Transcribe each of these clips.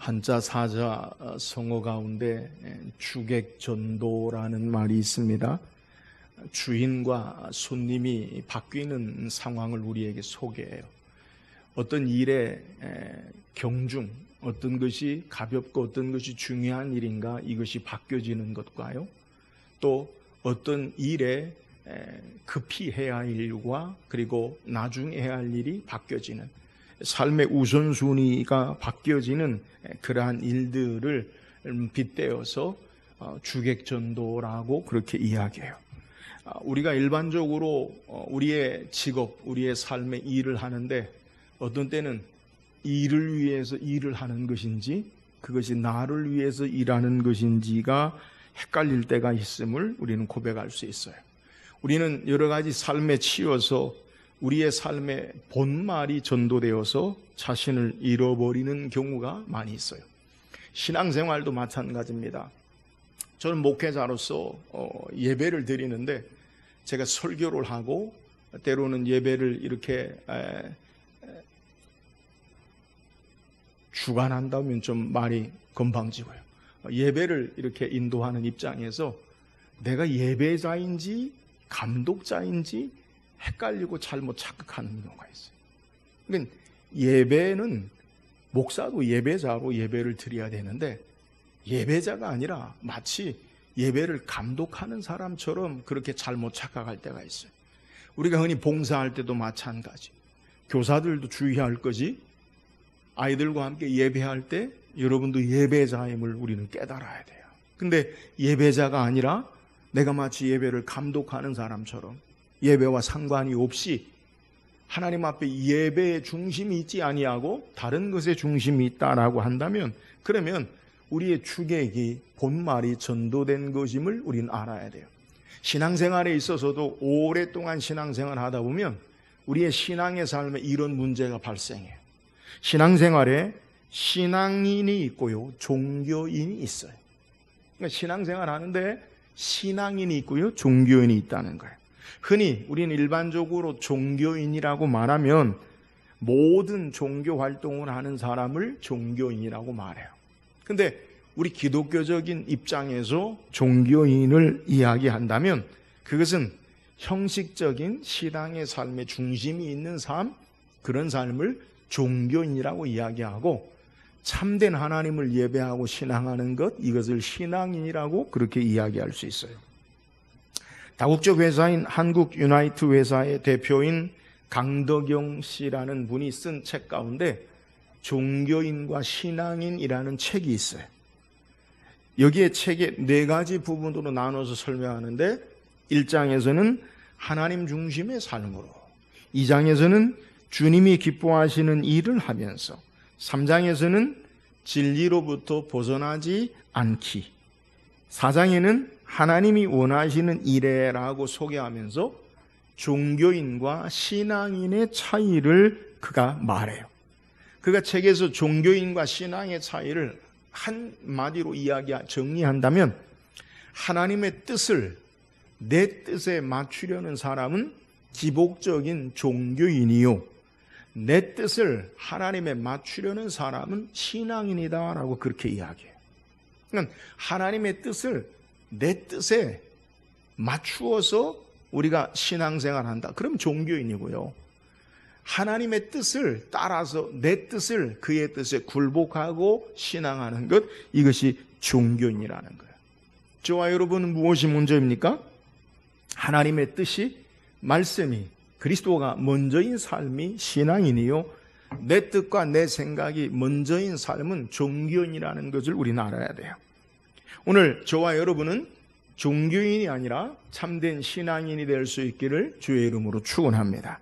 한자 사자 성어 가운데 주객전도라는 말이 있습니다. 주인과 손님이 바뀌는 상황을 우리에게 소개해요. 어떤 일의 경중, 어떤 것이 가볍고 어떤 것이 중요한 일인가, 이것이 바뀌어지는 것과요, 또 어떤 일에 급히 해야 할 일과 그리고 나중에 해야 할 일이 바뀌어지는, 삶의 우선순위가 바뀌어지는 그러한 일들을 빗대어서 주객전도라고 그렇게 이야기해요. 우리가 일반적으로 우리의 직업, 우리의 삶의 일을 하는데 어떤 때는 일을 위해서 일을 하는 것인지 그것이 나를 위해서 일하는 것인지가 헷갈릴 때가 있음을 우리는 고백할 수 있어요. 우리는 여러 가지 삶에 치여서 우리의 삶의 본말이 전도되어서 자신을 잃어버리는 경우가 많이 있어요. 신앙생활도 마찬가지입니다. 저는 목회자로서 예배를 드리는데 제가 설교를 하고 때로는 예배를 이렇게 주관한다면 좀 말이 건방지고요. 예배를 이렇게 인도하는 입장에서 내가 예배자인지 감독자인지 헷갈리고 잘못 착각하는 경우가 있어요. 그러니까 예배는 목사도 예배자로 예배를 드려야 되는데 예배자가 아니라 마치 예배를 감독하는 사람처럼 그렇게 잘못 착각할 때가 있어요. 우리가 흔히 봉사할 때도 마찬가지. 교사들도 주의할 거지. 아이들과 함께 예배할 때 여러분도 예배자임을 우리는 깨달아야 돼요. 근데 예배자가 아니라 내가 마치 예배를 감독하는 사람처럼 예배와 상관이 없이 하나님 앞에 예배의 중심이 있지 아니하고 다른 것에 중심이 있다라고 한다면, 그러면 우리의 주객이 본말이 전도된 것임을 우리는 알아야 돼요. 신앙생활에 있어서도 오랫동안 신앙생활을 하다 보면 우리의 신앙의 삶에 이런 문제가 발생해요. 신앙생활에 신앙인이 있고요, 종교인이 있어요. 그러니까 신앙생활 하는데 신앙인이 있고요, 종교인이 있다는 거예요. 흔히 우리는 일반적으로 종교인이라고 말하면 모든 종교 활동을 하는 사람을 종교인이라고 말해요. 근데 우리 기독교적인 입장에서 종교인을 이야기한다면 그것은 형식적인 신앙의 삶의 중심이 있는 삶, 그런 삶을 종교인이라고 이야기하고, 참된 하나님을 예배하고 신앙하는 것, 이것을 신앙인이라고 그렇게 이야기할 수 있어요. 다국적 회사인 한국 유나이트 회사의 대표인 강덕영 씨라는 분이 쓴 책 가운데 종교인과 신앙인이라는 책이 있어요. 여기에 책에 4가지 부분으로 나눠서 설명하는데 1장에서는 하나님 중심의 삶으로, 2장에서는 주님이 기뻐하시는 일을 하면서, 3장에서는 진리로부터 벗어나지 않기, 4장에는 하나님이 원하시는 일에라고 소개하면서 종교인과 신앙인의 차이를 그가 말해요. 그가 책에서 종교인과 신앙의 차이를 한마디로 정리한다면, 하나님의 뜻을 내 뜻에 맞추려는 사람은 기복적인 종교인이요, 내 뜻을 하나님에 맞추려는 사람은 신앙인이다라고 그렇게 이야기해요. 그러니까 하나님의 뜻을 내 뜻에 맞추어서 우리가 신앙생활한다, 그럼 종교인이고요, 하나님의 뜻을 따라서 내 뜻을 그의 뜻에 굴복하고 신앙하는 것, 이것이 종교인이라는 거예요. 저와 여러분은 무엇이 먼저입니까? 하나님의 뜻이, 말씀이, 그리스도가 먼저인 삶이 신앙인이요, 내 뜻과 내 생각이 먼저인 삶은 종교인이라는 것을 우리는 알아야 돼요. 오늘 저와 여러분은 종교인이 아니라 참된 신앙인이 될 수 있기를 주의 이름으로 축원합니다.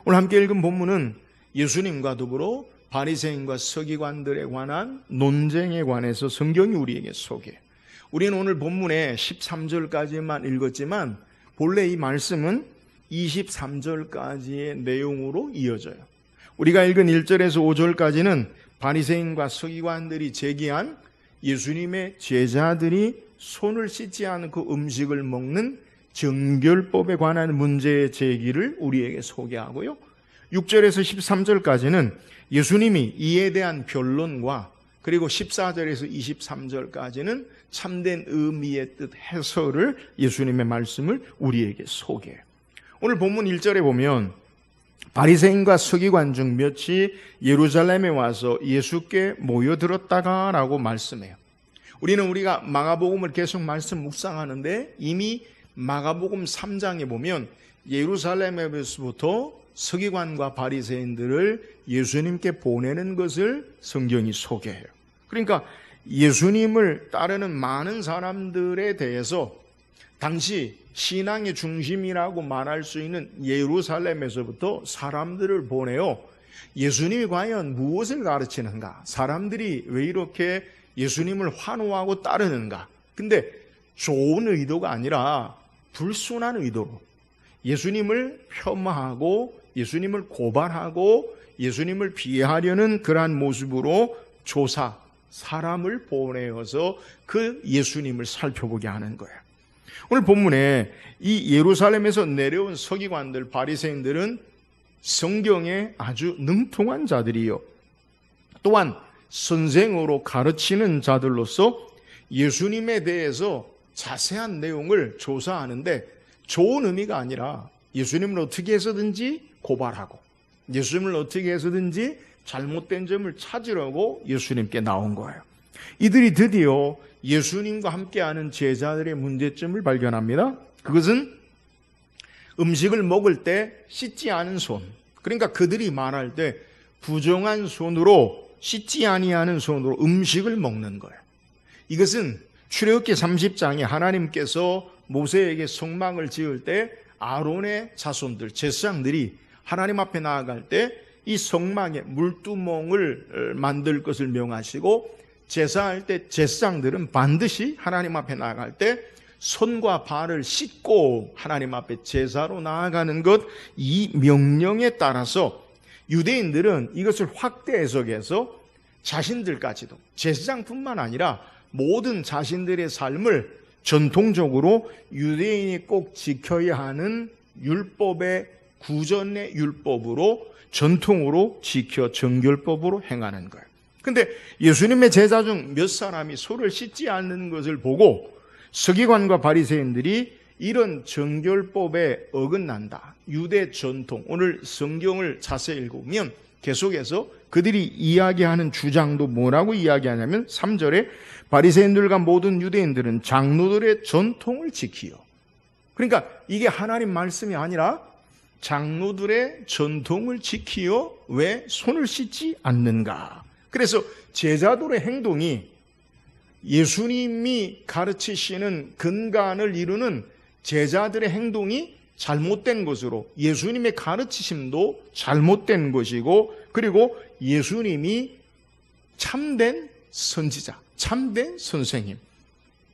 오늘 함께 읽은 본문은 예수님과 더불어 바리새인과 서기관들에 관한 논쟁에 관해서 성경이 우리에게 소개해요. 우리는 오늘 본문의 13절까지만 읽었지만 본래 이 말씀은 23절까지의 내용으로 이어져요. 우리가 읽은 1절에서 5절까지는 바리새인과 서기관들이 제기한 예수님의 제자들이 손을 씻지 않고 음식을 먹는 정결법에 관한 문제의 제기를 우리에게 소개하고요, 6절에서 13절까지는 예수님이 이에 대한 변론과 그리고 14절에서 23절까지는 참된 의미의 뜻 해설을 예수님의 말씀을 우리에게 소개해요. 오늘 본문 1절에 보면 바리새인과 서기관 중 몇이 예루살렘에 와서 예수께 모여들었다가 라고 말씀해요. 우리가 마가복음을 계속 말씀 묵상하는데 이미 마가복음 3장에 보면 예루살렘에서부터 서기관과 바리새인들을 예수님께 보내는 것을 성경이 소개해요. 그러니까 예수님을 따르는 많은 사람들에 대해서 당시 신앙의 중심이라고 말할 수 있는 예루살렘에서부터 사람들을 보내요. 예수님이 과연 무엇을 가르치는가? 사람들이 왜 이렇게 예수님을 환호하고 따르는가? 근데 좋은 의도가 아니라 불순한 의도로 예수님을 폄하하고 예수님을 고발하고 예수님을 비하하려는 그러한 모습으로 사람을 보내어서 그 예수님을 살펴보게 하는 거예요. 오늘 본문에 이 예루살렘에서 내려온 서기관들, 바리새인들은 성경에 아주 능통한 자들이요, 또한 선생으로 가르치는 자들로서 예수님에 대해서 자세한 내용을 조사하는데 좋은 의미가 아니라 예수님을 어떻게 해서든지 고발하고 예수님을 어떻게 해서든지 잘못된 점을 찾으려고 예수님께 나온 거예요. 이들이 드디어 예수님과 함께하는 제자들의 문제점을 발견합니다. 그것은 음식을 먹을 때 씻지 않은 손, 그러니까 그들이 말할 때 부정한 손으로, 씻지 아니하는 손으로 음식을 먹는 거예요. 이것은 출애굽기 30장에 하나님께서 모세에게 성막을 지을 때 아론의 자손들, 제사장들이 하나님 앞에 나아갈 때 이 성막에 물두멍을 만들 것을 명하시고, 제사할 때 제사장들은 반드시 하나님 앞에 나아갈 때 손과 발을 씻고 하나님 앞에 제사로 나아가는 것, 이 명령에 따라서 유대인들은 이것을 확대 해석해서 자신들까지도, 제사장뿐만 아니라 모든 자신들의 삶을 전통적으로 유대인이 꼭 지켜야 하는 율법의 구전의 율법으로, 전통으로 지켜 정결법으로 행하는 거예요. 근데 예수님의 제자 중 몇 사람이 손을 씻지 않는 것을 보고 서기관과 바리새인들이 이런 정결법에 어긋난다, 유대 전통, 오늘 성경을 자세히 읽으면 계속해서 그들이 이야기하는 주장도 뭐라고 이야기하냐면 3절에 바리새인들과 모든 유대인들은 장로들의 전통을 지키요. 그러니까 이게 하나님 말씀이 아니라 장로들의 전통을 지키요, 왜 손을 씻지 않는가? 그래서 제자들의 행동이 예수님이 가르치시는 근간을 이루는 제자들의 행동이 잘못된 것으로, 예수님의 가르치심도 잘못된 것이고, 그리고 예수님이 참된 선지자, 참된 선생님,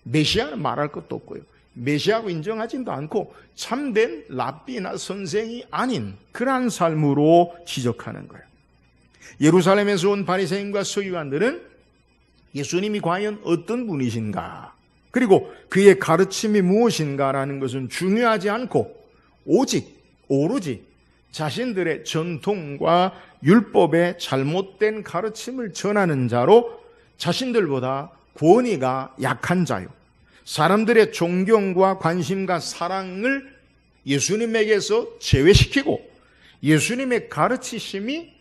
메시아는 말할 것도 없고요, 메시아고 인정하지도 않고 참된 랍비나 선생이 아닌 그러한 삶으로 지적하는 거예요. 예루살렘에서 온 바리새인과 서기관들은 예수님이 과연 어떤 분이신가, 그리고 그의 가르침이 무엇인가라는 것은 중요하지 않고 오로지 자신들의 전통과 율법의 잘못된 가르침을 전하는 자로, 자신들보다 권위가 약한 자요, 사람들의 존경과 관심과 사랑을 예수님에게서 제외시키고 예수님의 가르치심이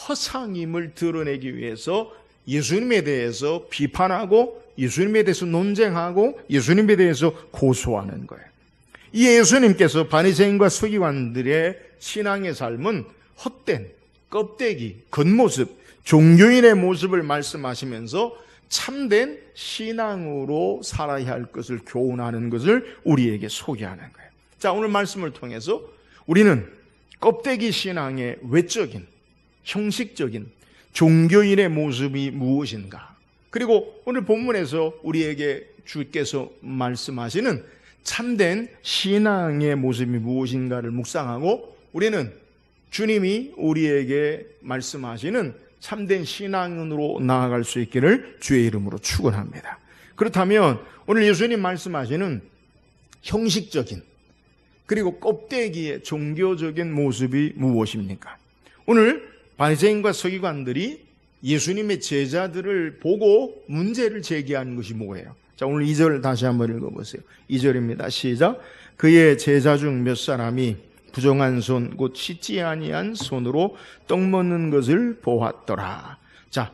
허상임을 드러내기 위해서 예수님에 대해서 비판하고 예수님에 대해서 논쟁하고 예수님에 대해서 고소하는 거예요. 이 예수님께서 바리새인과 서기관들의 신앙의 삶은 헛된 껍데기, 겉모습, 종교인의 모습을 말씀하시면서 참된 신앙으로 살아야 할 것을 교훈하는 것을 우리에게 소개하는 거예요. 자, 오늘 말씀을 통해서 우리는 껍데기 신앙의 외적인, 형식적인 종교인의 모습이 무엇인가, 그리고 오늘 본문에서 우리에게 주께서 말씀하시는 참된 신앙의 모습이 무엇인가를 묵상하고, 우리는 주님이 우리에게 말씀하시는 참된 신앙으로 나아갈 수 있기를 주의 이름으로 축원합니다. 그렇다면 오늘 예수님 말씀하시는 형식적인 그리고 껍데기의 종교적인 모습이 무엇입니까? 오늘 바리새인과 서기관들이 예수님의 제자들을 보고 문제를 제기하는 것이 뭐예요? 자, 오늘 2절 다시 한번 읽어보세요. 2절입니다. 시작. 그의 제자 중 몇 사람이 부정한 손, 곧 씻지 아니한 손으로 떡 먹는 것을 보았더라. 자,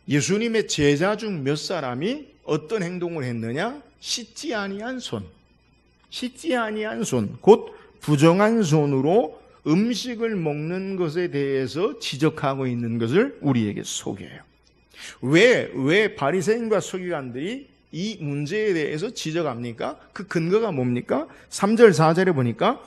예수님의 제자 중 몇 사람이 어떤 행동을 했느냐? 씻지 아니한 손, 곧 부정한 손으로 음식을 먹는 것에 대해서 지적하고 있는 것을 우리에게 소개해요. 왜 바리새인과 서기관들이 이 문제에 대해서 지적합니까? 그 근거가 뭡니까? 3절 4절에 보니까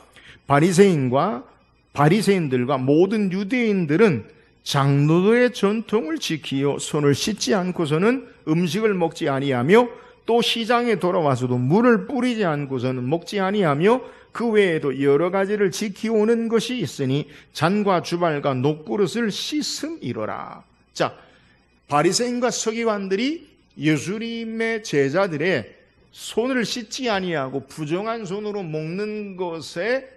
바리새인들과 모든 유대인들은 장로들의 전통을 지키어 손을 씻지 않고서는 음식을 먹지 아니하며 또 시장에 돌아와서도 물을 뿌리지 않고서는 먹지 아니하며 그 외에도 여러 가지를 지키오는 것이 있으니 잔과 주발과 녹그릇을 씻음이로라. 자, 바리새인과 서기관들이 예수님의 제자들의 손을 씻지 아니하고 부정한 손으로 먹는 것에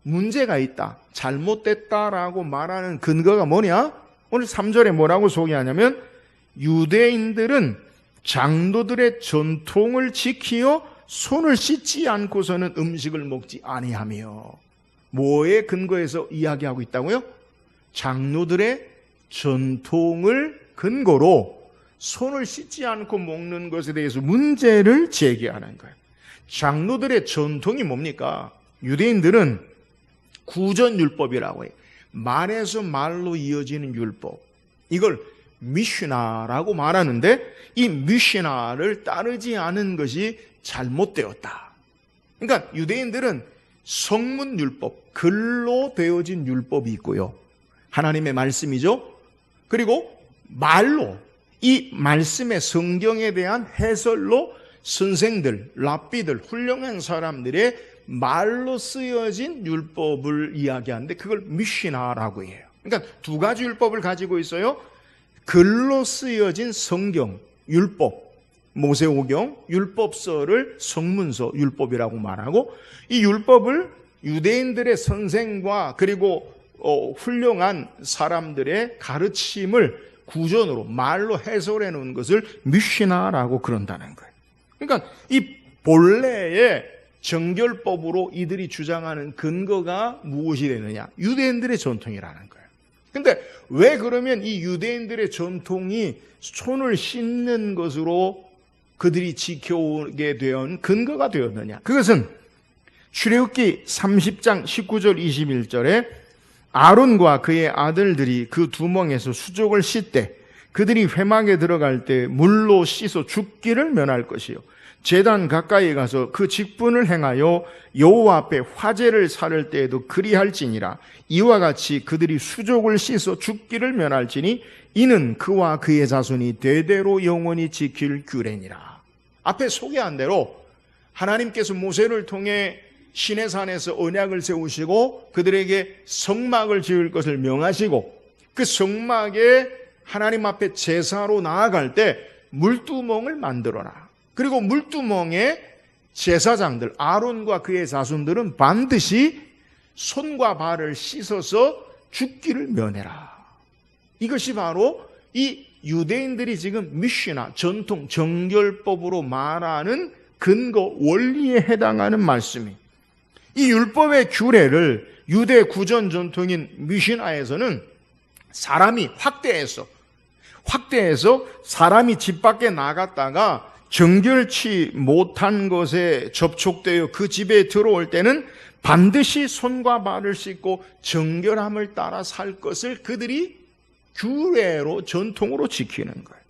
문제가 있다, 잘못됐다라고 말하는 근거가 뭐냐? 오늘 3절에 뭐라고 소개하냐면 유대인들은 장로들의 전통을 지키어 손을 씻지 않고서는 음식을 먹지 아니하며, 뭐에 근거해서 이야기하고 있다고요? 장로들의 전통을 근거로 손을 씻지 않고 먹는 것에 대해서 문제를 제기하는 거예요. 장로들의 전통이 뭡니까? 유대인들은 구전율법이라고 해요. 말에서 말로 이어지는 율법, 이걸 미슈나라고 말하는데, 이 미슈나를 따르지 않은 것이 잘못되었다. 그러니까 유대인들은 성문율법, 글로 되어진 율법이 있고요, 하나님의 말씀이죠. 그리고 말로, 이 말씀의 성경에 대한 해설로 선생들, 랍비들, 훌륭한 사람들의 말로 쓰여진 율법을 이야기하는데 그걸 미시나라고 해요. 그러니까 두 가지 율법을 가지고 있어요. 글로 쓰여진 성경, 율법, 모세오경, 율법서를 성문서, 율법이라고 말하고, 이 율법을 유대인들의 선생과 그리고 훌륭한 사람들의 가르침을 구전으로 말로 해설해 놓은 것을 미시나라고 그런다는 거예요. 그러니까 이 본래의 정결법으로 이들이 주장하는 근거가 무엇이 되느냐? 유대인들의 전통이라는 거예요. 근데 왜 그러면 이 유대인들의 전통이 손을 씻는 것으로 그들이 지켜오게 된 근거가 되었느냐? 그것은 출애굽기 30장 19절 21절에 아론과 그의 아들들이 그 두멍에서 수족을 씻되 그들이 회막에 들어갈 때 물로 씻어 죽기를 면할 것이요, 제단 가까이 가서 그 직분을 행하여 여호와 앞에 화제를 살을 때에도 그리할지니라. 이와 같이 그들이 수족을 씻어 죽기를 면할지니 이는 그와 그의 자손이 대대로 영원히 지킬 규례니라. 앞에 소개한 대로 하나님께서 모세를 통해 시내산에서 언약을 세우시고 그들에게 성막을 지을 것을 명하시고, 그 성막에 하나님 앞에 제사로 나아갈 때 물두멍을 만들어라. 그리고 물두멍에 제사장들 아론과 그의 자손들은 반드시 손과 발을 씻어서 죽기를 면해라. 이것이 바로 이 유대인들이 지금 미시나, 전통, 정결법으로 말하는 근거, 원리에 해당하는 말씀이, 이 율법의 규례를 유대 구전 전통인 미시나에서는 사람이 확대해서 사람이 집 밖에 나갔다가 정결치 못한 것에 접촉되어 그 집에 들어올 때는 반드시 손과 발을 씻고 정결함을 따라 살 것을 그들이 규례로, 전통으로 지키는 거예요.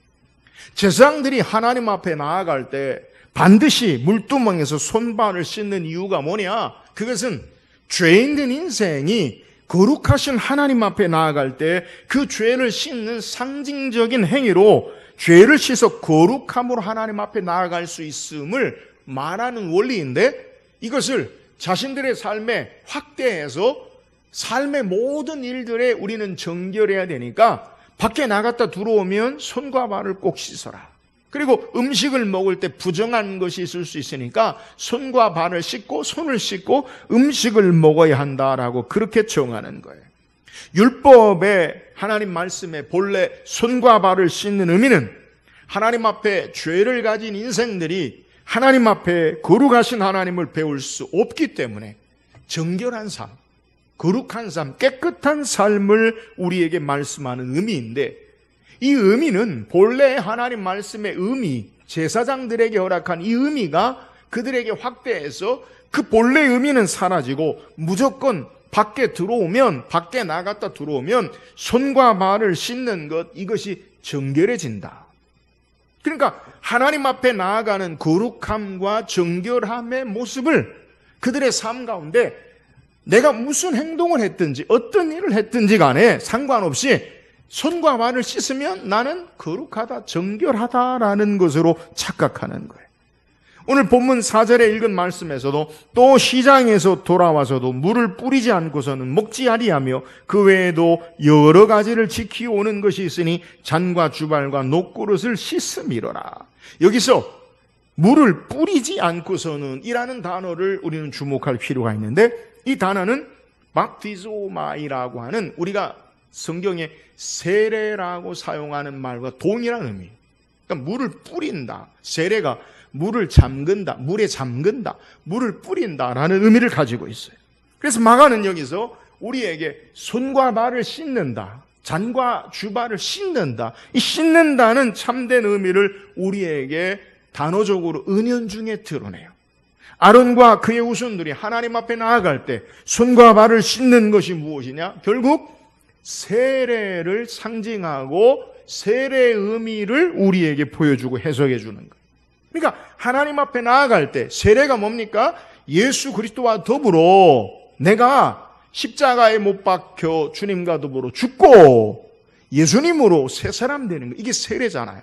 제사장들이 하나님 앞에 나아갈 때 반드시 물두멍에서 손발을 씻는 이유가 뭐냐? 그것은 죄인된 인생이 거룩하신 하나님 앞에 나아갈 때 그 죄를 씻는 상징적인 행위로 죄를 씻어 거룩함으로 하나님 앞에 나아갈 수 있음을 말하는 원리인데, 이것을 자신들의 삶에 확대해서 삶의 모든 일들에 우리는 정결해야 되니까 밖에 나갔다 들어오면 손과 발을 꼭 씻어라. 그리고 음식을 먹을 때 부정한 것이 있을 수 있으니까 손과 발을 씻고 손을 씻고 음식을 먹어야 한다라고 그렇게 정하는 거예요. 율법에 하나님 말씀의 본래 손과 발을 씻는 의미는 하나님 앞에 죄를 가진 인생들이 하나님 앞에 거룩하신 하나님을 배울 수 없기 때문에 정결한 삶, 거룩한 삶, 깨끗한 삶을 우리에게 말씀하는 의미인데, 이 의미는 본래 하나님 말씀의 의미, 제사장들에게 허락한 이 의미가 그들에게 확대해서 그 본래 의미는 사라지고 무조건 밖에 나갔다 들어오면 손과 발을 씻는 것, 이것이 정결해진다. 그러니까 하나님 앞에 나아가는 거룩함과 정결함의 모습을 그들의 삶 가운데 내가 무슨 행동을 했든지 어떤 일을 했든지 간에 상관없이 손과 발을 씻으면 나는 거룩하다, 정결하다라는 것으로 착각하는 거예요. 오늘 본문 4절에 읽은 말씀에서도 또 시장에서 돌아와서도 물을 뿌리지 않고서는 먹지 아니하며 그 외에도 여러 가지를 지키오는 것이 있으니 잔과 주발과 녹그릇을 씻음이로라. 여기서 물을 뿌리지 않고서는 이라는 단어를 우리는 주목할 필요가 있는데, 이 단어는 박티소마이라고 하는 우리가 성경에 세례라고 사용하는 말과 동일한 의미예요. 그러니까 물을 뿌린다, 세례가 물을 잠근다, 물에 잠근다, 물을 뿌린다라는 의미를 가지고 있어요. 그래서 마가는 여기서 우리에게 손과 발을 씻는다, 잔과 주발을 씻는다, 이 씻는다는 참된 의미를 우리에게 단어적으로 은연중에 드러내요. 아론과 그의 후손들이 하나님 앞에 나아갈 때 손과 발을 씻는 것이 무엇이냐? 결국 세례를 상징하고 세례의 의미를 우리에게 보여주고 해석해 주는 거예요. 그러니까 하나님 앞에 나아갈 때 세례가 뭡니까? 예수 그리스도와 더불어 내가 십자가에 못 박혀 주님과 더불어 죽고 예수님으로 새 사람 되는 거, 이게 세례잖아요.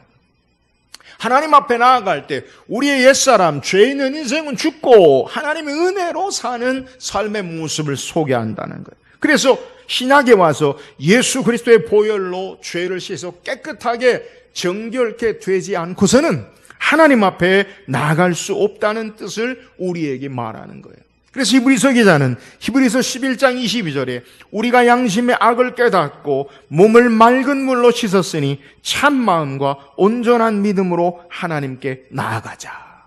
하나님 앞에 나아갈 때 우리의 옛사람, 죄 있는 인생은 죽고 하나님의 은혜로 사는 삶의 모습을 소개한다는 거예요. 그래서 신약에 와서 예수 그리스도의 보혈로 죄를 씻어 깨끗하게 정결케 되지 않고서는 하나님 앞에 나아갈 수 없다는 뜻을 우리에게 말하는 거예요. 그래서 히브리서 기자는 히브리서 11장 22절에 우리가 양심의 악을 깨닫고 몸을 맑은 물로 씻었으니 참 마음과 온전한 믿음으로 하나님께 나아가자.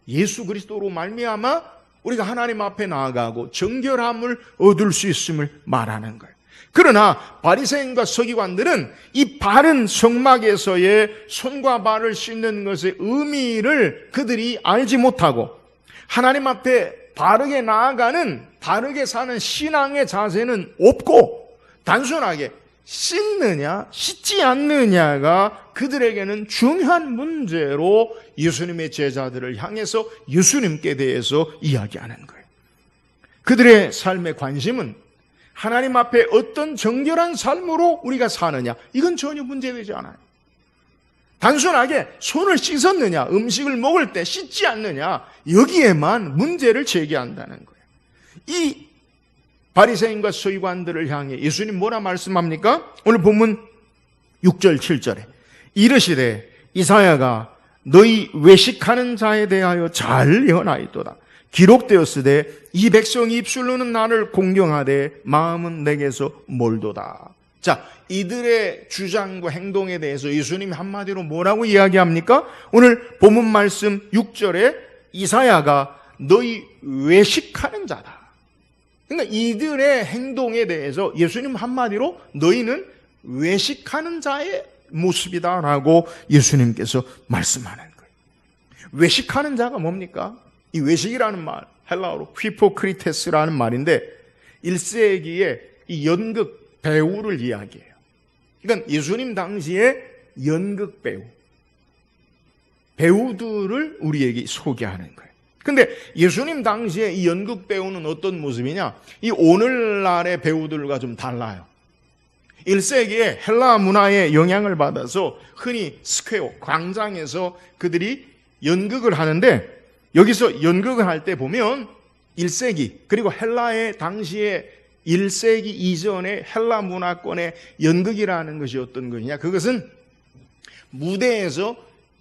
예수 그리스도로 말미암아 우리가 하나님 앞에 나아가고 정결함을 얻을 수 있음을 말하는 거예요. 그러나 바리새인과 서기관들은 이 바른 성막에서의 손과 발을 씻는 것의 의미를 그들이 알지 못하고 하나님 앞에 바르게 나아가는, 바르게 사는 신앙의 자세는 없고 단순하게 씻느냐 씻지 않느냐가 그들에게는 중요한 문제로 예수님의 제자들을 향해서 예수님께 대해서 이야기하는 거예요. 그들의 삶의 관심은 하나님 앞에 어떤 정결한 삶으로 우리가 사느냐, 이건 전혀 문제되지 않아요. 단순하게 손을 씻었느냐, 음식을 먹을 때 씻지 않느냐, 여기에만 문제를 제기한다는 거예요. 이 바리새인과 서기관들을 향해 예수님 뭐라 말씀합니까? 오늘 본문 6절 7절에 이르시되 이사야가 너희 외식하는 자에 대하여 잘 예언하였도다. 기록되었으되 이 백성이 입술로는 나를 공경하되 마음은 내게서 멀도다. 자, 이들의 주장과 행동에 대해서 예수님이 한마디로 뭐라고 이야기합니까? 오늘 본문 말씀 6절에 이사야가 너희 외식하는 자다. 그러니까 이들의 행동에 대해서 예수님 한마디로 너희는 외식하는 자의 모습이다라고 예수님께서 말씀하는 거예요. 외식하는 자가 뭡니까? 이 외식이라는 말, 헬라어로 휘포크리테스라는 말인데 1세기에 이 연극 배우를 이야기해요. 그러니까 예수님 당시에 연극 배우들을 우리에게 소개하는 거예요. 근데 예수님 당시에 이 연극 배우는 어떤 모습이냐? 이 오늘날의 배우들과 좀 달라요. 1세기에 헬라 문화의 영향을 받아서 흔히 스퀘어, 광장에서 그들이 연극을 하는데 여기서 연극을 할 때 보면 1세기 그리고 헬라의 당시에 1세기 이전의 헬라 문화권의 연극이라는 것이 어떤 것이냐? 그것은 무대에서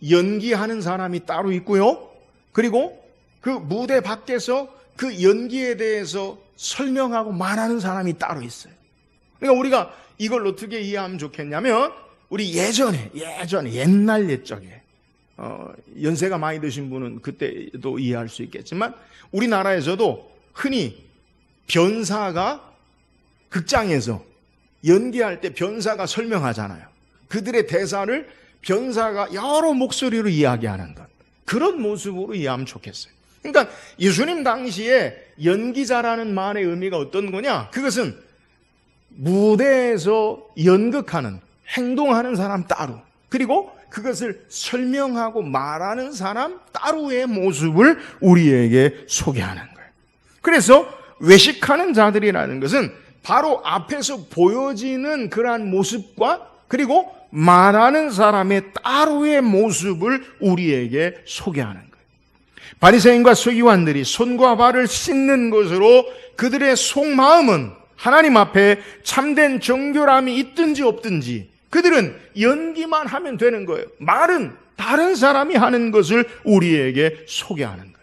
연기하는 사람이 따로 있고요. 그리고 그 무대 밖에서 그 연기에 대해서 설명하고 말하는 사람이 따로 있어요. 그러니까 우리가 이걸 어떻게 이해하면 좋겠냐면, 우리 예전에 옛날 옛적에 연세가 많이 드신 분은 그때도 이해할 수 있겠지만, 우리나라에서도 흔히 변사가 극장에서 연기할 때 변사가 설명하잖아요. 그들의 대사를 변사가 여러 목소리로 이야기하는 것, 그런 모습으로 이해하면 좋겠어요. 그러니까 예수님 당시에 연기자라는 말의 의미가 어떤 거냐? 그것은 무대에서 연극하는, 행동하는 사람 따로, 그리고 그것을 설명하고 말하는 사람 따로의 모습을 우리에게 소개하는 거예요. 그래서 외식하는 자들이라는 것은 바로 앞에서 보여지는 그러한 모습과 그리고 말하는 사람의 따로의 모습을 우리에게 소개하는 거예요. 바리새인과 서기관들이 손과 발을 씻는 것으로 그들의 속마음은 하나님 앞에 참된 정결함이 있든지 없든지 그들은 연기만 하면 되는 거예요. 말은 다른 사람이 하는 것을 우리에게 소개하는 거예요.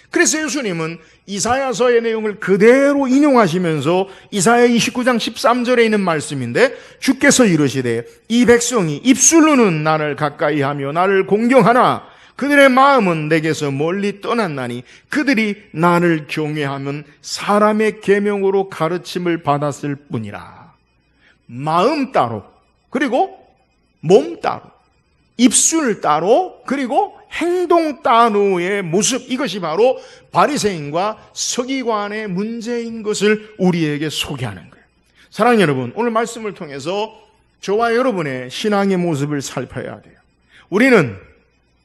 그래서 예수님은 이사야서의 내용을 그대로 인용하시면서 이사야 29장 13절에 있는 말씀인데, 주께서 이르시되 이 백성이 입술로는 나를 가까이 하며 나를 공경하나 그들의 마음은 내게서 멀리 떠났나니 그들이 나를 경외하면 사람의 계명으로 가르침을 받았을 뿐이라. 마음 따로, 그리고 몸 따로, 입술 따로, 그리고 행동 따로의 모습, 이것이 바로 바리새인과 서기관의 문제인 것을 우리에게 소개하는 거예요. 사랑하는 여러분, 오늘 말씀을 통해서 저와 여러분의 신앙의 모습을 살펴야 돼요. 우리는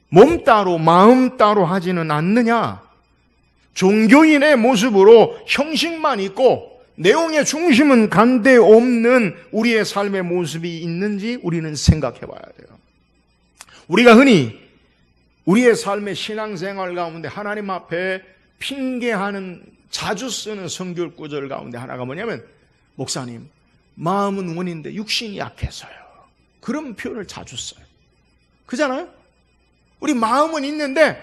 몸 따로 마음 따로 하지는 않느냐? 종교인의 모습으로 형식만 있고 내용의 중심은 간데 없는 우리의 삶의 모습이 있는지 우리는 생각해 봐야 돼요. 우리가 흔히 우리의 삶의 신앙생활 가운데 하나님 앞에 핑계하는, 자주 쓰는 성경 구절 가운데 하나가 뭐냐면, 목사님, 마음은 원인데 육신이 약해서요. 그런 표현을 자주 써요. 그잖아요? 우리 마음은 있는데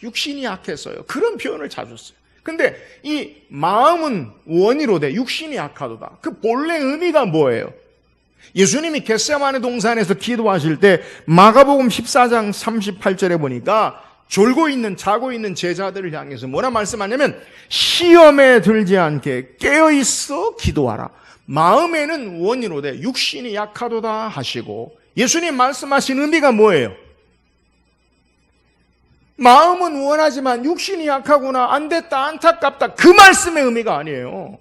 육신이 약해서요. 그런 표현을 자주 써요. 근데 이 마음은 원이로 돼 육신이 약하도다. 그 본래 의미가 뭐예요? 예수님이 겟세마네 동산에서 기도하실 때 마가복음 14장 38절에 보니까 졸고 있는, 자고 있는 제자들을 향해서 뭐라 말씀하냐면, 시험에 들지 않게 깨어있어 기도하라. 마음에는 원이로 돼 육신이 약하도다 하시고, 예수님 말씀하신 의미가 뭐예요? 마음은 원하지만 육신이 약하구나, 안 됐다, 안타깝다, 그 말씀의 의미가 아니에요.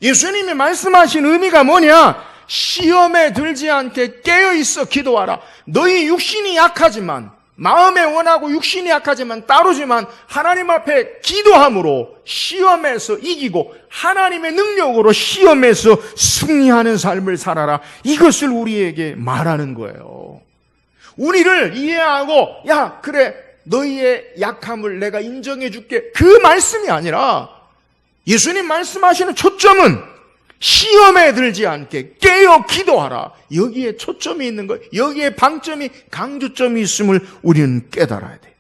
예수님이 말씀하신 의미가 뭐냐? 시험에 들지 않게 깨어있어 기도하라. 너희 육신이 약하지만, 마음에 원하고 육신이 약하지만 따르지만 하나님 앞에 기도함으로 시험에서 이기고 하나님의 능력으로 시험에서 승리하는 삶을 살아라. 이것을 우리에게 말하는 거예요. 우리를 이해하고, 야, 그래, 너희의 약함을 내가 인정해 줄게, 그 말씀이 아니라 예수님 말씀하시는 초점은 시험에 들지 않게 깨어 기도하라. 여기에 초점이 있는 거예요. 여기에 방점이, 강조점이 있음을 우리는 깨달아야 돼요.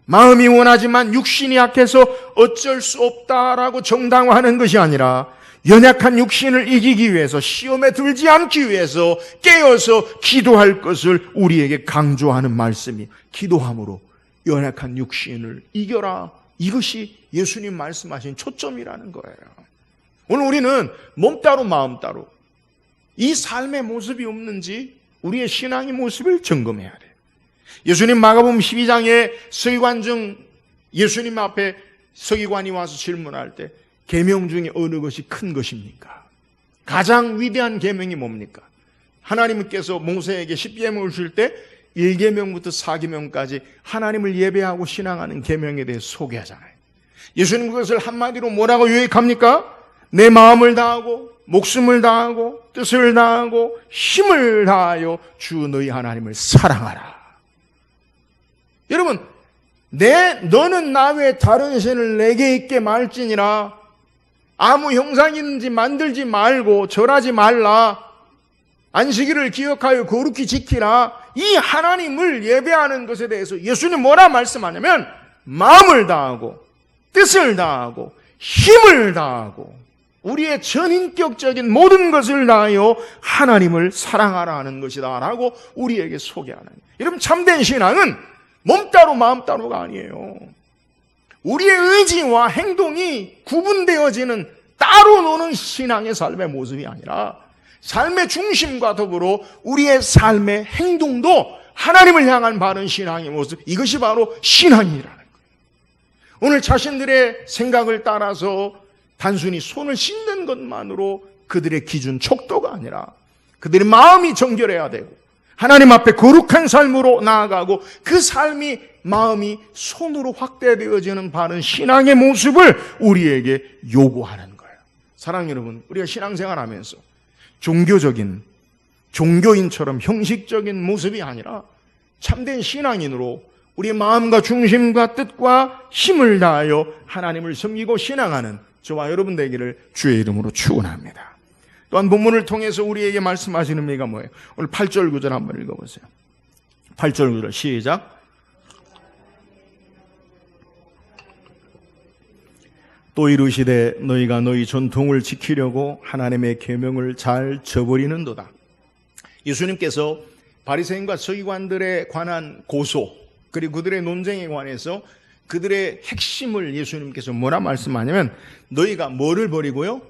마음이 원하지만 육신이 약해서 어쩔 수 없다라고 정당화하는 것이 아니라, 연약한 육신을 이기기 위해서, 시험에 들지 않기 위해서 깨어서 기도할 것을 우리에게 강조하는 말씀이, 기도함으로 연약한 육신을 이겨라. 이것이 예수님 말씀하신 초점이라는 거예요. 오늘 우리는 몸 따로 마음 따로 이 삶의 모습이 없는지 우리의 신앙의 모습을 점검해야 돼요. 예수님 마가복음 12장에 서기관 중 예수님 앞에 서기관이 와서 질문할 때 계명 중에 어느 것이 큰 것입니까? 가장 위대한 계명이 뭡니까? 하나님께서 모세에게 10계명을 줄 때 1계명부터 4계명까지 하나님을 예배하고 신앙하는 계명에 대해 소개하잖아요. 예수님 그것을 한마디로 뭐라고 요약합니까? 내 마음을 다하고 목숨을 다하고 뜻을 다하고 힘을 다하여 주 너희 하나님을 사랑하라. 여러분, 너는 나 외에 다른 신을 내게 있게 말지니라. 아무 형상이든지 만들지 말고 절하지 말라. 안식일을 기억하여 거룩히 지키라. 이 하나님을 예배하는 것에 대해서 예수님 뭐라 말씀하냐면, 마음을 다하고 뜻을 다하고 힘을 다하고 우리의 전인격적인 모든 것을 다하여 하나님을 사랑하라 하는 것이다 라고 우리에게 소개하는. 여러분, 참된 신앙은 몸 따로 마음 따로가 아니에요. 우리의 의지와 행동이 구분되어지는 따로 노는 신앙의 삶의 모습이 아니라 삶의 중심과 더불어 우리의 삶의 행동도 하나님을 향한 바른 신앙의 모습, 이것이 바로 신앙이라는 거예요. 오늘 자신들의 생각을 따라서 단순히 손을 씻는 것만으로 그들의 기준 척도가 아니라 그들의 마음이 정결해야 되고 하나님 앞에 거룩한 삶으로 나아가고 그 삶이 마음이 손으로 확대되어지는 바른 신앙의 모습을 우리에게 요구하는 거예요. 사랑하는 여러분, 우리가 신앙생활하면서 종교인처럼 형식적인 모습이 아니라 참된 신앙인으로 우리의 마음과 중심과 뜻과 힘을 다하여 하나님을 섬기고 신앙하는 저와 여러분 되기를 주의 이름으로 축원합니다. 또한 본문을 통해서 우리에게 말씀하시는 의미가 뭐예요? 오늘 8절 9절 한번 읽어보세요. 8절 9절 시작. 또 이르시되 너희가 너희 전통을 지키려고 하나님의 계명을 잘 저버리는도다. 예수님께서 바리새인과 서기관들에 관한 고소 그리고 그들의 논쟁에 관해서 그들의 핵심을 예수님께서 뭐라 말씀하냐면 너희가 뭐를 버리고요?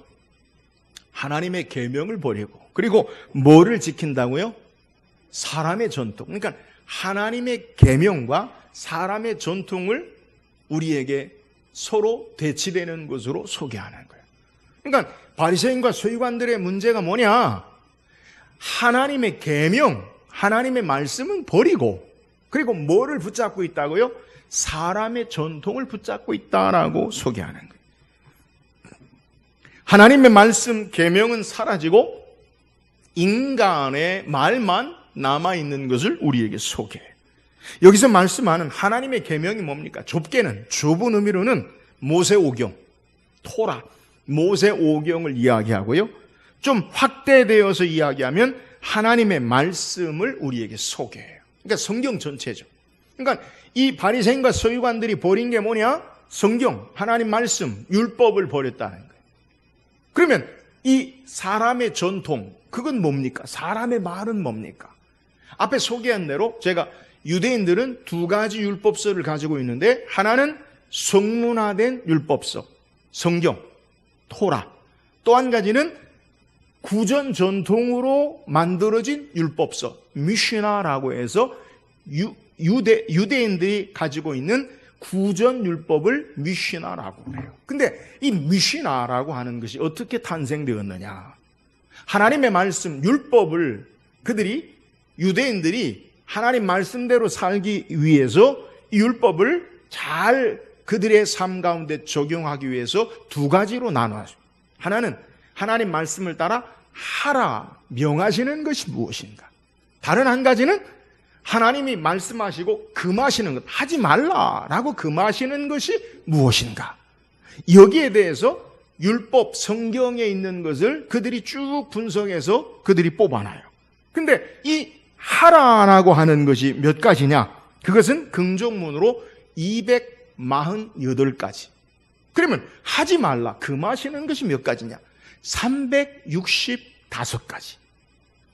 하나님의 계명을 버리고 그리고 뭐를 지킨다고요? 사람의 전통. 그러니까 하나님의 계명과 사람의 전통을 우리에게 서로 대치되는 것으로 소개하는 거예요. 그러니까 바리새인과 서기관들의 문제가 뭐냐? 하나님의 계명, 하나님의 말씀은 버리고 그리고 뭐를 붙잡고 있다고요? 사람의 전통을 붙잡고 있다라고 소개하는 거예요. 하나님의 말씀, 계명은 사라지고 인간의 말만 남아있는 것을 우리에게 소개해요. 여기서 말씀하는 하나님의 계명이 뭡니까? 좁게는, 좁은 의미로는 모세오경, 토라, 모세오경을 이야기하고요. 좀 확대되어서 이야기하면 하나님의 말씀을 우리에게 소개해요. 그러니까 성경 전체죠. 그러니까 이 바리새인과 서기관들이 버린 게 뭐냐? 성경, 하나님 말씀, 율법을 버렸다는 거예요. 그러면 이 사람의 전통, 그건 뭡니까? 사람의 말은 뭡니까? 앞에 소개한 대로 제가 유대인들은 두 가지 율법서를 가지고 있는데 하나는 성문화된 율법서, 성경, 토라. 또 한 가지는 구전 전통으로 만들어진 율법서, 미시나라고 해서 유대인들이 가지고 있는 구전 율법을 미시나라고 해요. 근데 이 미시나라고 하는 것이 어떻게 탄생되었느냐? 하나님의 말씀, 율법을 유대인들이 하나님 말씀대로 살기 위해서 이 율법을 잘 그들의 삶 가운데 적용하기 위해서 두 가지로 나눠요. 하나는 하나님 말씀을 따라 하라, 명하시는 것이 무엇인가? 다른 한 가지는 하나님이 말씀하시고 금하시는 것, 하지 말라라고 금하시는 것이 무엇인가? 여기에 대해서 율법, 성경에 있는 것을 그들이 쭉 분석해서 그들이 뽑아놔요. 근데 이 하라라고 하는 것이 몇 가지냐? 그것은 긍정문으로 248가지. 그러면 하지 말라, 금하시는 것이 몇 가지냐? 365가지.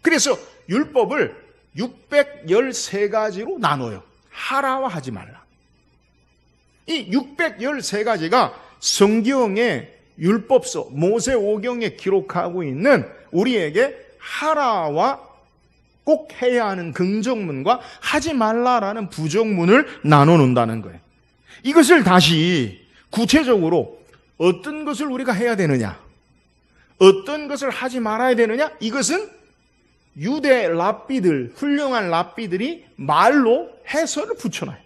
그래서 율법을 613가지로 나눠요. 하라와 하지 말라. 이 613가지가 성경의 율법서, 모세오경에 기록하고 있는 우리에게 하라와 꼭 해야 하는 긍정문과 하지 말라라는 부정문을 나눠 놓는다는 거예요. 이것을 다시 구체적으로 어떤 것을 우리가 해야 되느냐, 어떤 것을 하지 말아야 되느냐, 이것은 유대 랍비들, 훌륭한 랍비들이 말로 해설을 붙여놔요.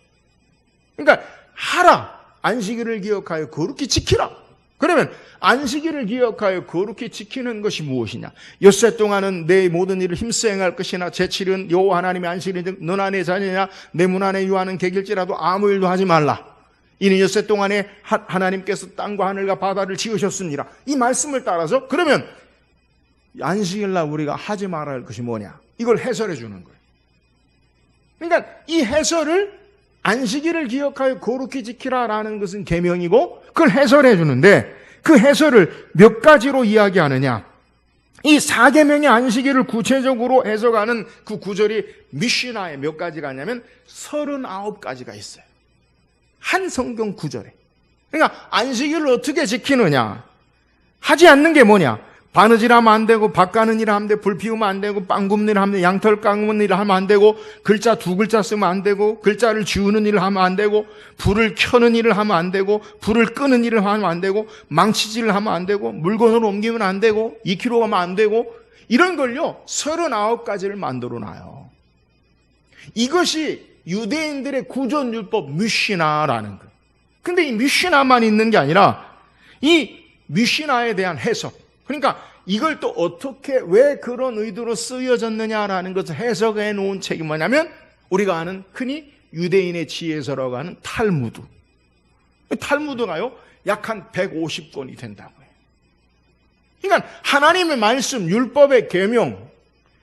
그러니까 하라, 안식일을 기억하여 거룩히 지키라. 그러면 안식일을 기억하여 거룩히 지키는 것이 무엇이냐? 엿새 동안은 내 모든 일을 힘써 행할 것이나 제7일은 여호와 하나님의 안식일인즉 너나 내 자녀나 내 문 안에 유하는 객일지라도 아무 일도 하지 말라. 이는 엿새 동안에 하나님께서 땅과 하늘과 바다를 지으셨습니다. 이 말씀을 따라서 그러면 안식일날 우리가 하지 말아야 할 것이 뭐냐? 이걸 해설해 주는 거예요. 그러니까 이 해설을 안식일을 기억하여 거룩히 지키라라는 것은 계명이고 그걸 해설해 주는데 그 해설을 몇 가지로 이야기하느냐? 이 4계명의 안식일을 구체적으로 해석하는 그 구절이 미시나에 몇 가지가 있냐면 39가지가 있어요. 한 성경 구절에. 그러니까 안식일을 어떻게 지키느냐? 하지 않는 게 뭐냐? 바느질 하면 안 되고, 밭 가는 일 하면 돼, 불 피우면 안 되고, 빵 굽는 일 하면 돼, 양털 깎는 일 하면 안 되고, 글자 2글자 쓰면 안 되고, 글자를 지우는 일을 하면 안 되고, 불을 켜는 일을 하면 안 되고, 불을 끄는 일을 하면 안 되고, 망치질을 하면 안 되고, 물건을 옮기면 안 되고, 2kg 가면 안 되고, 이런 걸요 39가지를 만들어 놔요. 이것이 유대인들의 구전율법 미시나라는 거예요. 근데 이 미시나만 있는 게 아니라 이 미시나에 대한 해석, 그러니까 이걸 또 어떻게 왜 그런 의도로 쓰여졌느냐라는 것을 해석해 놓은 책이 뭐냐면 우리가 아는 흔히 유대인의 지혜서라고 하는 탈무드. 탈무드가요 약 한 150권이 된다고 해요. 그러니까 하나님의 말씀, 율법의 계명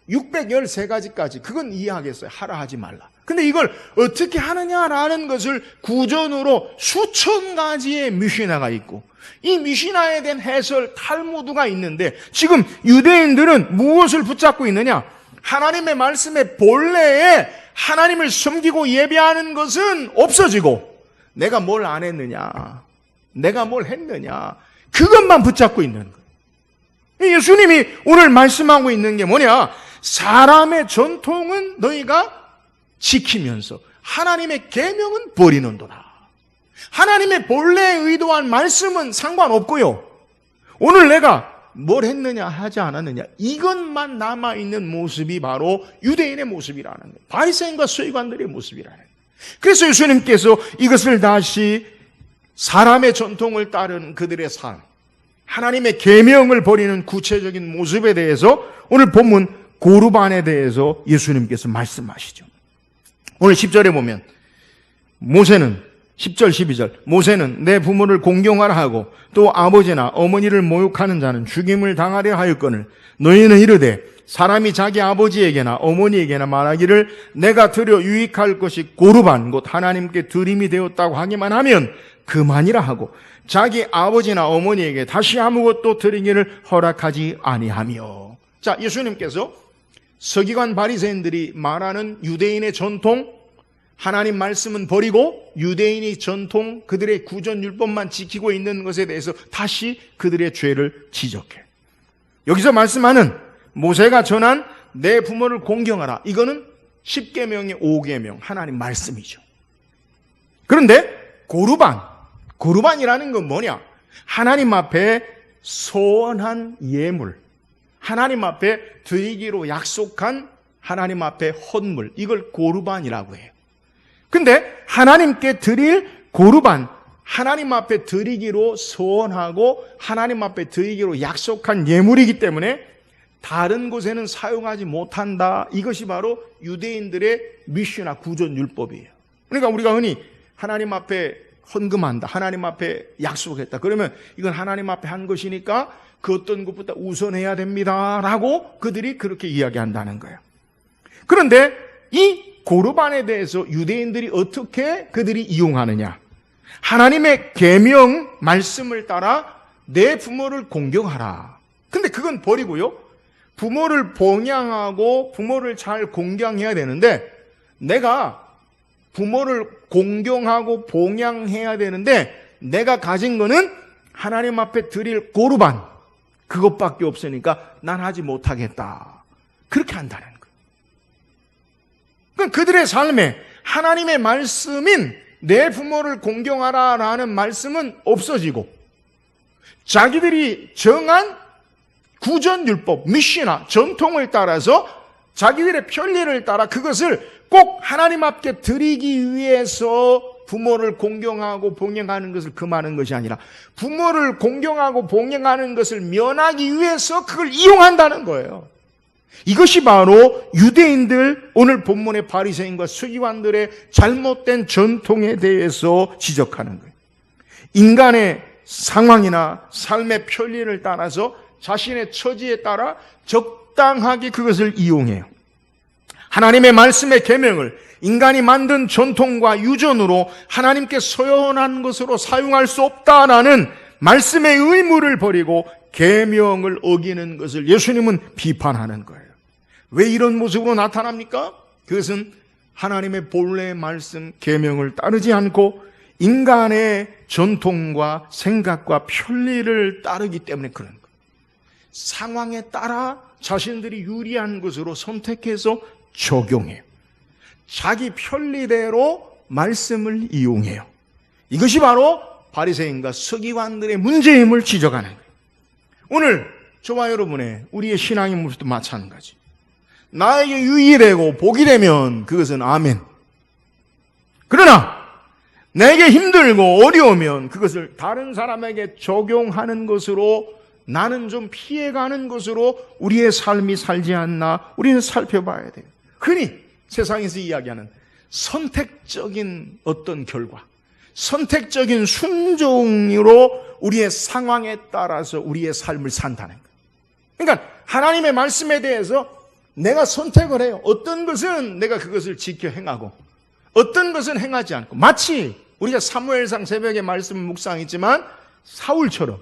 613가지까지 그건 이해하겠어요. 하라 하지 말라. 근데 이걸 어떻게 하느냐라는 것을 구전으로 수천 가지의 미시나가 있고 이 미시나에 대한 해설 탈무드가 있는데 지금 유대인들은 무엇을 붙잡고 있느냐? 하나님의 말씀의 본래에 하나님을 섬기고 예배하는 것은 없어지고 내가 뭘 안 했느냐, 내가 뭘 했느냐, 그것만 붙잡고 있는 거예요. 예수님이 오늘 말씀하고 있는 게 뭐냐? 사람의 전통은 너희가 지키면서 하나님의 계명은 버리는도다. 하나님의 본래에 의도한 말씀은 상관없고요. 오늘 내가 뭘 했느냐 하지 않았느냐 이것만 남아있는 모습이 바로 유대인의 모습이라는 거예요. 바리새인과 서기관들의 모습이라는 거예요. 그래서 예수님께서 이것을 다시 사람의 전통을 따르는 그들의 삶, 하나님의 계명을 버리는 구체적인 모습에 대해서 오늘 본문 고르반에 대해서 예수님께서 말씀하시죠. 오늘 10절에 보면 모세는 10절 12절 모세는 내 부모를 공경하라 하고 또 아버지나 어머니를 모욕하는 자는 죽임을 당하려 하였거늘 너희는 이르되 사람이 자기 아버지에게나 어머니에게나 말하기를 내가 드려 유익할 것이 고르반 곧 하나님께 드림이 되었다고 하기만 하면 그만이라 하고 자기 아버지나 어머니에게 다시 아무것도 드리기를 허락하지 아니하며. 자, 예수님께서 서기관 바리새인들이 말하는 유대인의 전통, 하나님 말씀은 버리고 유대인이 전통, 그들의 구전율법만 지키고 있는 것에 대해서 다시 그들의 죄를 지적해. 여기서 말씀하는 모세가 전한 내 부모를 공경하라, 이거는 10계명의 5계명 하나님 말씀이죠. 그런데 고르반이라는 건 뭐냐? 하나님 앞에 소원한 예물, 하나님 앞에 드리기로 약속한 하나님 앞에 헌물, 이걸 고르반이라고 해요. 근데 하나님께 드릴 고르반, 하나님 앞에 드리기로 소원하고 하나님 앞에 드리기로 약속한 예물이기 때문에 다른 곳에는 사용하지 못한다. 이것이 바로 유대인들의 미시나 구전율법이에요. 그러니까 우리가 흔히 하나님 앞에 헌금한다, 하나님 앞에 약속했다, 그러면 이건 하나님 앞에 한 것이니까 그 어떤 것보다 우선해야 됩니다 라고 그들이 그렇게 이야기한다는 거예요. 그런데 이 고르반에 대해서 유대인들이 어떻게 그들이 이용하느냐? 하나님의 계명 말씀을 따라 내 부모를 공경하라. 근데 그건 버리고요, 부모를 봉양하고 부모를 잘 공경해야 되는데 내가 부모를 공경하고 봉양해야 되는데 내가 가진 거는 하나님 앞에 드릴 고르반, 그것밖에 없으니까 난 하지 못하겠다. 그렇게 한다는 거예요. 그러니까 그들의 삶에 하나님의 말씀인 내 부모를 공경하라라는 말씀은 없어지고 자기들이 정한 구전율법, 미시나, 전통을 따라서 자기들의 편리를 따라 그것을 꼭 하나님 앞에 드리기 위해서 부모를 공경하고 봉양하는 것을 금하는 것이 아니라 부모를 공경하고 봉양하는 것을 면하기 위해서 그걸 이용한다는 거예요. 이것이 바로 유대인들, 오늘 본문의 바리새인과 서기관들의 잘못된 전통에 대해서 지적하는 거예요. 인간의 상황이나 삶의 편리를 따라서 자신의 처지에 따라 적당하게 그것을 이용해요. 하나님의 말씀의 계명을 인간이 만든 전통과 유전으로 하나님께 소원한 것으로 사용할 수 없다라는 말씀의 의무를 버리고 계명을 어기는 것을 예수님은 비판하는 거예요. 왜 이런 모습으로 나타납니까? 그것은 하나님의 본래 말씀 계명을 따르지 않고 인간의 전통과 생각과 편리를 따르기 때문에 그런 거예요. 상황에 따라 자신들이 유리한 것으로 선택해서 적용해요. 자기 편리대로 말씀을 이용해요. 이것이 바로 바리새인과 서기관들의 문제임을 지적하는 거예요. 오늘 저와 여러분의 우리의 신앙의 모습도 마찬가지. 나에게 유익되고 복이 되면 그것은 아멘. 그러나 내게 힘들고 어려우면 그것을 다른 사람에게 적용하는 것으로, 나는 좀 피해가는 것으로 우리의 삶이 살지 않나 우리는 살펴봐야 돼요. 흔히 세상에서 이야기하는 선택적인 어떤 결과, 선택적인 순종으로 우리의 상황에 따라서 우리의 삶을 산다는 거예요. 그러니까 하나님의 말씀에 대해서 내가 선택을 해요. 어떤 것은 내가 그것을 지켜 행하고 어떤 것은 행하지 않고, 마치 우리가 사무엘상 새벽에 말씀 묵상했지만 사울처럼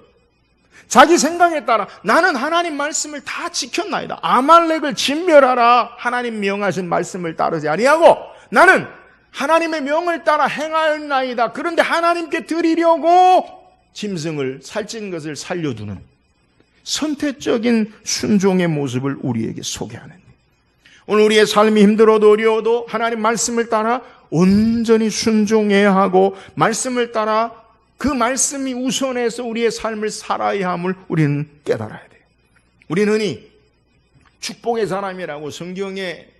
자기 생각에 따라 나는 하나님 말씀을 다 지켰나이다. 아말렉을 진멸하라. 하나님 명하신 말씀을 따르지 아니하고 나는 하나님의 명을 따라 행하였나이다. 그런데 하나님께 드리려고 짐승을, 살찐 것을 살려두는 선택적인 순종의 모습을 우리에게 소개하는 거예요. 오늘 우리의 삶이 힘들어도 어려워도 하나님 말씀을 따라 온전히 순종해야 하고, 말씀을 따라 그 말씀이 우선해서 우리의 삶을 살아야 함을 우리는 깨달아야 돼요. 우리는 흔히 축복의 사람이라고 성경의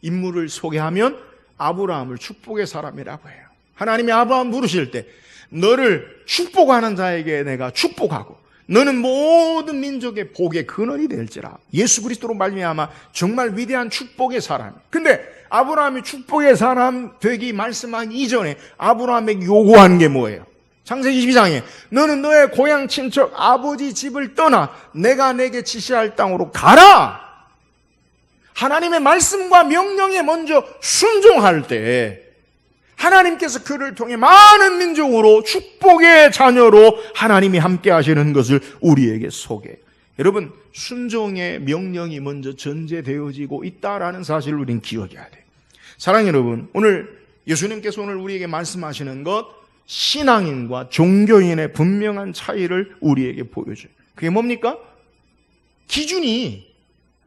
인물을 소개하면 아브라함을 축복의 사람이라고 해요. 하나님이 아브라함 부르실 때 너를 축복하는 자에게 내가 축복하고 너는 모든 민족의 복의 근원이 될지라. 예수 그리스도로 말미암아 정말 위대한 축복의 사람. 근데 아브라함이 축복의 사람 되기 말씀하기 이전에 아브라함에게 요구한 게 뭐예요? 창세기 12장에 너는 너의 고향 친척 아버지 집을 떠나 내가 내게 지시할 땅으로 가라. 하나님의 말씀과 명령에 먼저 순종할 때 하나님께서 그를 통해 많은 민족으로 축복의 자녀로 하나님이 함께 하시는 것을 우리에게 소개해요. 여러분, 순종의 명령이 먼저 전제되어지고 있다라는 사실을 우리는 기억해야 돼요. 사랑하는 여러분, 오늘 예수님께서 오늘 우리에게 말씀하시는 것, 신앙인과 종교인의 분명한 차이를 우리에게 보여줘요. 그게 뭡니까? 기준이,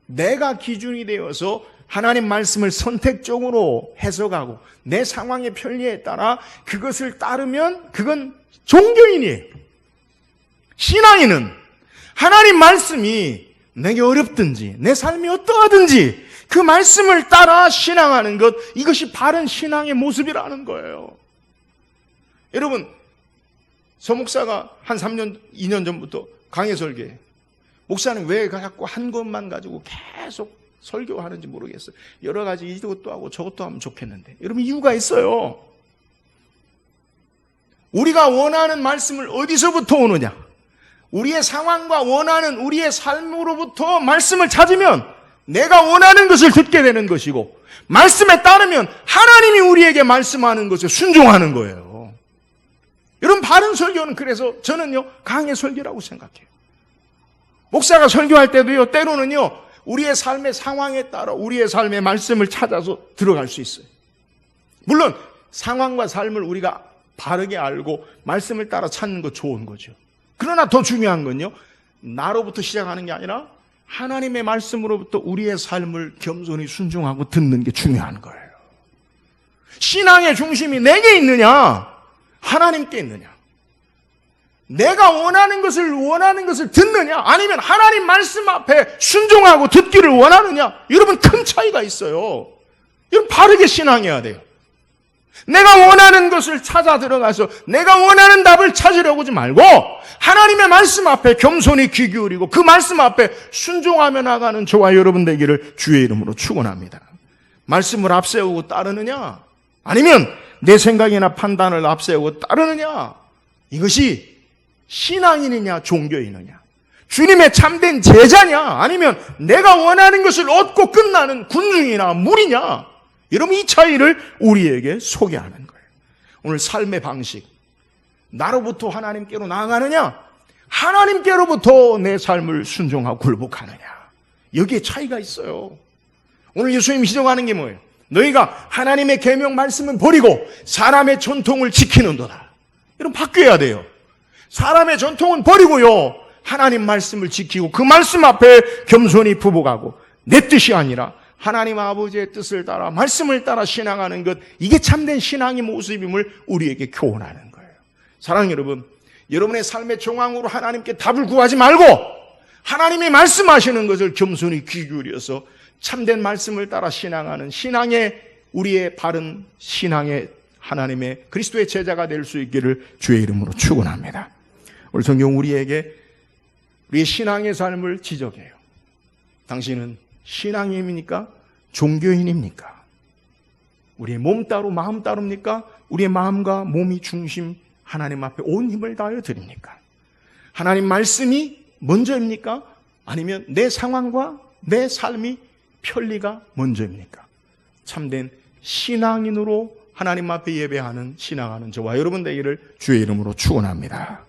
내가 기준이 되어서 하나님 말씀을 선택적으로 해석하고 내 상황의 편리에 따라 그것을 따르면 그건 종교인이에요. 신앙인은 하나님 말씀이 내게 어렵든지 내 삶이 어떠하든지 그 말씀을 따라 신앙하는 것, 이것이 바른 신앙의 모습이라는 거예요. 여러분, 서 목사가 한 3년, 2년 전부터 강해 설교해요. 목사는 왜 자꾸 한 것만 가지고 계속 설교하는지 모르겠어요. 여러 가지 이것도 하고 저것도 하면 좋겠는데. 여러분, 이유가 있어요. 우리가 원하는 말씀을 어디서부터 오느냐? 우리의 상황과 원하는 우리의 삶으로부터 말씀을 찾으면 내가 원하는 것을 듣게 되는 것이고, 말씀에 따르면 하나님이 우리에게 말씀하는 것에 순종하는 거예요. 여러분, 바른 설교는 그래서 저는요, 강의 설교라고 생각해요. 목사가 설교할 때도요, 때로는요, 우리의 삶의 상황에 따라 우리의 삶의 말씀을 찾아서 들어갈 수 있어요. 물론 상황과 삶을 우리가 바르게 알고 말씀을 따라 찾는 거 좋은 거죠. 그러나 더 중요한 건요, 나로부터 시작하는 게 아니라 하나님의 말씀으로부터 우리의 삶을 겸손히 순종하고 듣는 게 중요한 거예요. 신앙의 중심이 내게 있느냐, 하나님께 있느냐? 내가 원하는 것을 듣느냐, 아니면 하나님 말씀 앞에 순종하고 듣기를 원하느냐? 여러분, 큰 차이가 있어요. 여러분, 바르게 신앙해야 돼요. 내가 원하는 것을 찾아 들어가서 내가 원하는 답을 찾으려고 하지 말고 하나님의 말씀 앞에 겸손히 귀 기울이고 그 말씀 앞에 순종하며 나가는 저와 여러분 되기를 주의 이름으로 축원합니다. 말씀을 앞세우고 따르느냐, 아니면 내 생각이나 판단을 앞세우고 따르느냐, 이것이 신앙인이냐 종교인이냐, 주님의 참된 제자냐, 아니면 내가 원하는 것을 얻고 끝나는 군중이나 무리냐, 여러분, 이 차이를 우리에게 소개하는 거예요. 오늘 삶의 방식, 나로부터 하나님께로 나아가느냐, 하나님께로부터 내 삶을 순종하고 굴복하느냐. 여기에 차이가 있어요. 오늘 예수님이 지적하는 게 뭐예요? 너희가 하나님의 계명 말씀은 버리고 사람의 전통을 지키는도다. 이런 바뀌어야 돼요. 사람의 전통은 버리고요, 하나님 말씀을 지키고 그 말씀 앞에 겸손히 부복하고 내 뜻이 아니라 하나님 아버지의 뜻을 따라 말씀을 따라 신앙하는 것, 이게 참된 신앙의 모습임을 우리에게 교훈하는 거예요. 사랑하는 여러분, 여러분의 삶의 정황으로 하나님께 답을 구하지 말고 하나님이 말씀하시는 것을 겸손히 귀 기울여서 참된 말씀을 따라 신앙하는 신앙의, 우리의 바른 신앙의 하나님의 그리스도의 제자가 될 수 있기를 주의 이름으로 축원합니다. 오늘 성경 우리에게 우리의 신앙의 삶을 지적해요. 당신은 신앙인입니까? 종교인입니까? 우리의 몸 따로 마음 따로입니까? 우리의 마음과 몸이 중심 하나님 앞에 온 힘을 다하여 드립니까? 하나님 말씀이 먼저입니까? 아니면 내 상황과 내 삶이 편리가 먼저입니까? 참된 신앙인으로 하나님 앞에 예배하는, 신앙하는 저와 여러분 되기를 주의 이름으로 축원합니다.